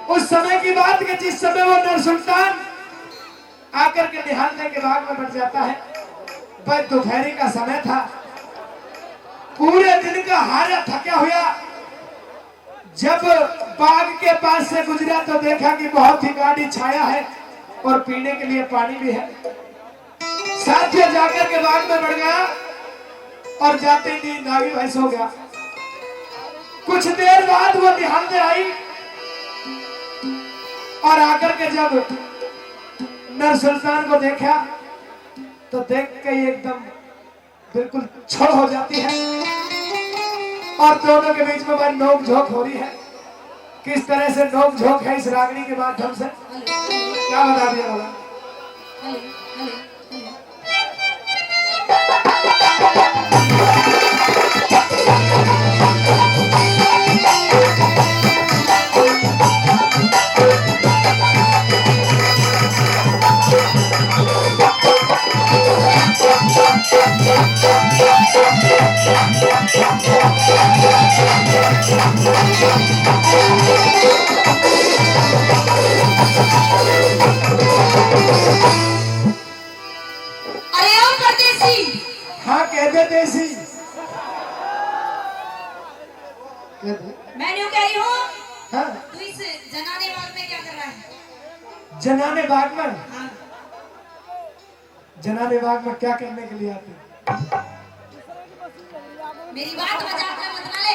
उस समय की बात कि जिस समय वो नर सुल्तान आकर के निहालने के बाग में बैठ जाता है, वह दोपहरी का समय था। पूरे दिन का हारा थका हुआ जब बाग के पास से गुजरा तो देखा कि बहुत ही गाढ़ी छाया है और पीने के लिए पानी भी है। साथियों जाकर के बाग में बढ़ गया और जाते ही नींद आ गई, भाई सो गया। कुछ देर बाद वो निहालने आई और आकर के जब नर सुल्तान को देखा तो देख के एकदम बिल्कुल छल हो जाती है और दोनों के बीच में बार नोक झोंक हो रही है। किस तरह से नोक झोंक है इस रागनी के माध्यम से, क्या बता दिया होगा। हाँ कहते देसी, मैं न्यू कह रही हूँ। हाँ तू इस जनाने बाग में क्या कर रहा है? जनाने बाग में, हाँ। जनाने बाग में क्या करने के लिए आते? मेरी बात मजाक में मत ना ले।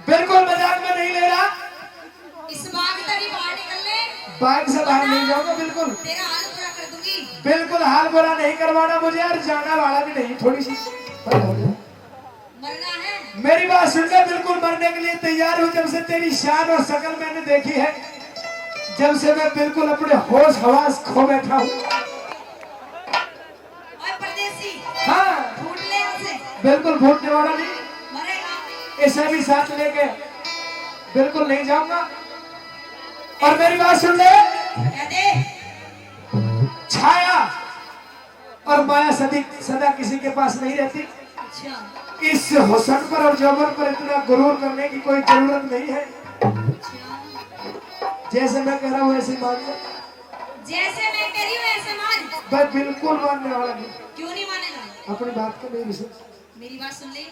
बिल्कुल मजाक में नहीं ले रहा। इस बाग से भी बाहर निकल ले। बाग से बाहर नहीं जाऊंगा, बिल्कुल तेरा हाल बुरा कर दूंगी। बिल्कुल हाल बुरा नहीं करवाना मुझे और जाना वाला भी नहीं। थोड़ी सी मरना है। मेरी बात सुनकर बिल्कुल मरने के लिए तैयार हूँ। जब से तेरी शान और शकल मैंने देखी है, जब से मैं बिल्कुल अपने होश हवास खो बैठा हूँ। ओए परदेसी, हाँ फूट ले उसे। बिल्कुल फूटने वाला नहीं, मरेगा। इसे भी साथ लेके बिल्कुल नहीं जाऊंगा। और मेरी बात सुन ले, कह दे। छाया और माया सदा किसी के पास नहीं रहती। अच्छा। इस हुस्न पर और जौहर पर इतना गुरूर करने की कोई जरूरत नहीं है। अच्छा। जैसे मैं कह रहा हूँ वैसे मान लो। जैसे मैं कह रही हूँ ऐसे मान। मैं बिल्कुल मानने वाला नहीं। क्यों नहीं मानेगा? अपनी बात को मेरी सुन। मेरी बात सुन ले।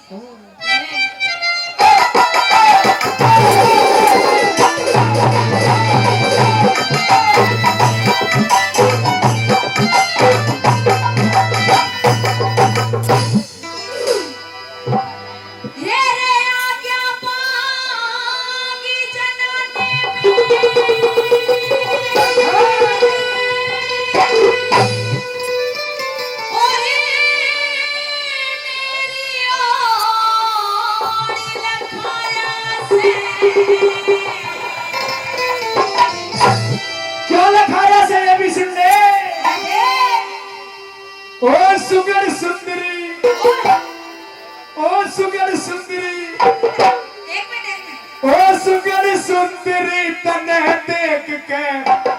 क्यों लखाया से ये भी सुन ले। ओ सुगड़ सुंदरी, ओ सुगड़ सुंदरी, एक मिनट। ओ सुगड़ सुंदरी तने देख के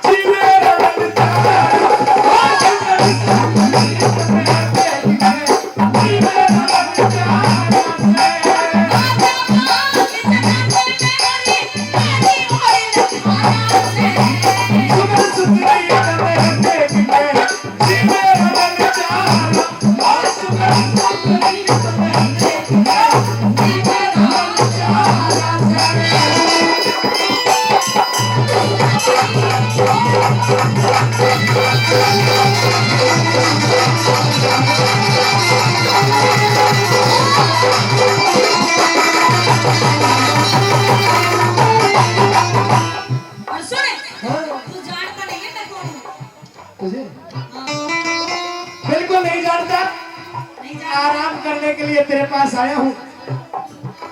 जीवे रमन जाए। ओ सुगड़ सुंदरी तने देख के जीवे रमन जाए। तुझे बिल्कुल नहीं जानता। आराम करने के लिए तेरे पास आया हूँ।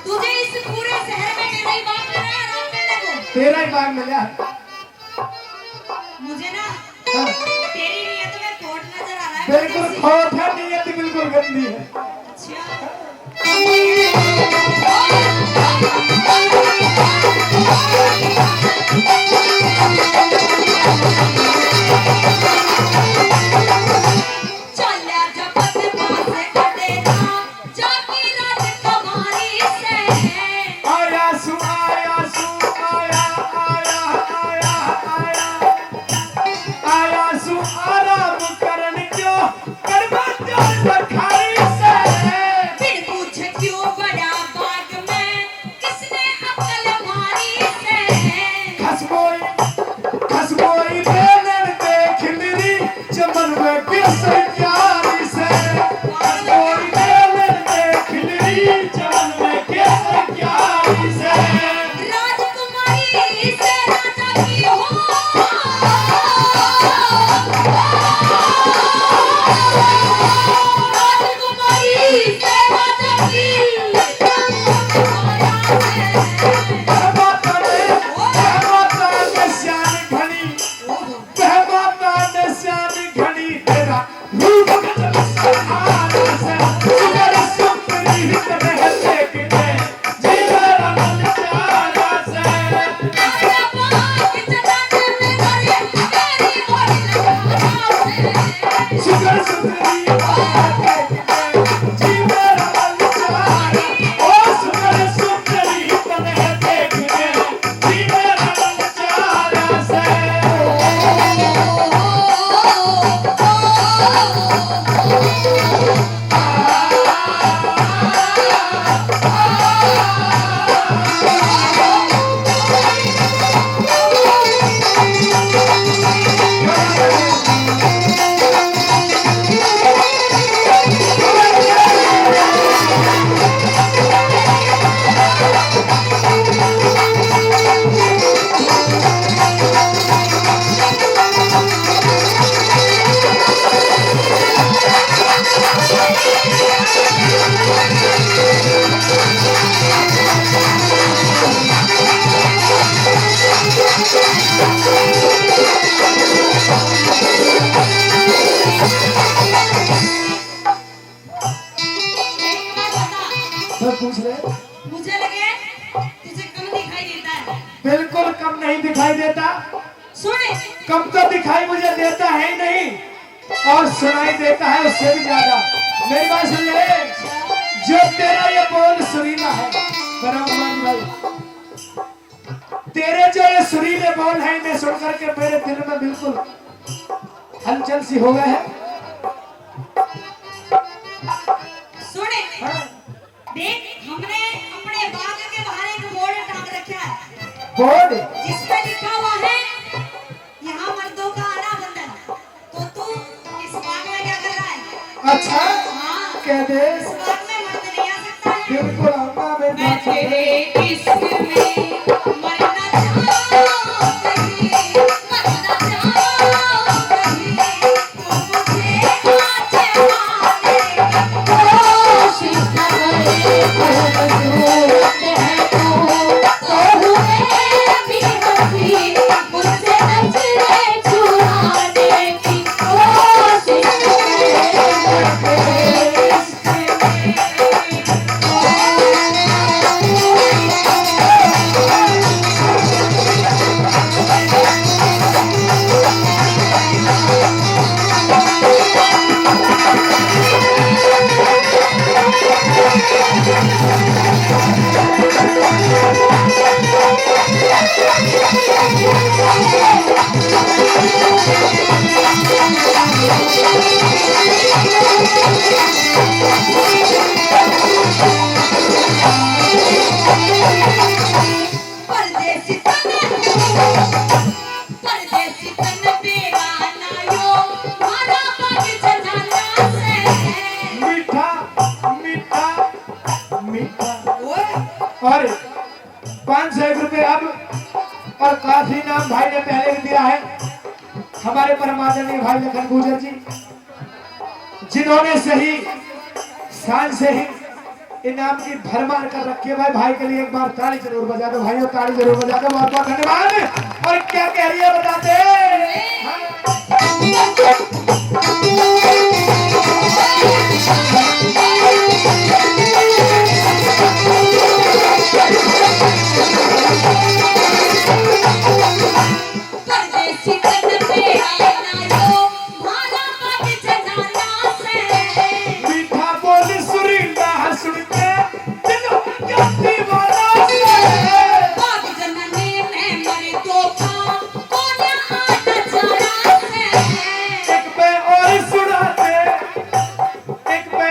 तुझे इस पूरे शहर में मेरा ही बाग मिला है आराम करने को। तेरा ही बाग मिला। मुझे ना हाँ। तेरी नीयत में खोट नजर आ रहा है। बिल्कुल खोट है, नीयत बिल्कुल गंदी है। आया सु आया सु आया आया आया से राजा की हो राजकुमारी से राजा की पूछ रहे मुझे लगे तुझे कम दिखाई देता है। बिल्कुल कम नहीं दिखाई देता। सुन कम तो दिखाई मुझे देता है ही नहीं और सुनाई देता है उससे भी ज्यादा। मेरी बात सुन ले, जो तेरा ये बोल सुरीला है बराबर भाई, तेरे जो ये सुरीले बोल है इन्हें सुन करके मेरे दिल में बिल्कुल हलचल सी हो गए है। सुन हाँ? देख, हमने अपने बाग के बाहर एक बोर्ड टांग रखा है, बोर्ड जिसमें लिखा हुआ है यहाँ मर्दों का आना बंद है। तो तू इस बाग में क्या कर रहा है? अच्छा हाँ, कह दे, इस बाग में मर्द नहीं आ सकता है। बिल्कुल आऊंगा मैं मैं तेरे इश्क में मरना चाहूं कहीं, मरना चाहूं कहीं, तू मुझे आज माने कोशिश न करे, मजबूर है तो हुए भी हंसी, मुझसे नजरें चुराने की कोशिश करे। परदेसी तन बेगाना यो, मारा बाग जनाना से। मीठा मीठा मीठा ओए, और 500 रुपए अब और काफी नाम भाई ने पहले भी दिया है हमारे परमादरणीय भाई लखन गुजर जी, जिन्होंने सही शान से ही इनाम की भरमार कर रखी है। भाई के लिए एक बार ताली जरूर बजा दो भाइयों, ताली जरूर बजा दो। बहुत बहुत धन्यवाद। और क्या कह रही है बताते परदेसी तन बेगाना यो, मारा बाग जनाना से। मीठा बोल सुरीला सुन के दिल हो गया दीवाना से। बाग जनने में मर्दों का कोना आना जाना से। एक पे और सुना दे, एक पे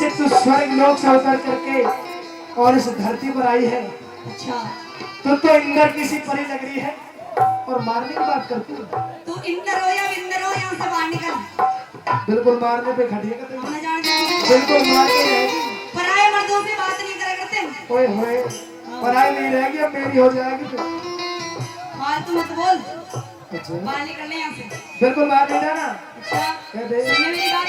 जैसे तू स्वर्ग लोक से उतर करके और इस धरती पर आई है, अच्छा तो इंद्र किसी परी लग रही है और मारने की बात करती है। तू इंद्र हो या विंद्र हो, यहाँ से बाहर निकल। बिल्कुल मारने पे खटिएगा तुम, हम न जान जाएंगे। बिल्कुल मार के रहेगी। पराये मर्दों से बात नहीं करा करते। ओए होए, पराई नहीं रहेगी, अब मेरी हो जाएगी तो। फालतू मत बोल, अच्छा बाहर निकलने यहाँ से। बिल्कुल बाहर नहीं जाना। अच्छा कह दे। सुनने मेरी बात।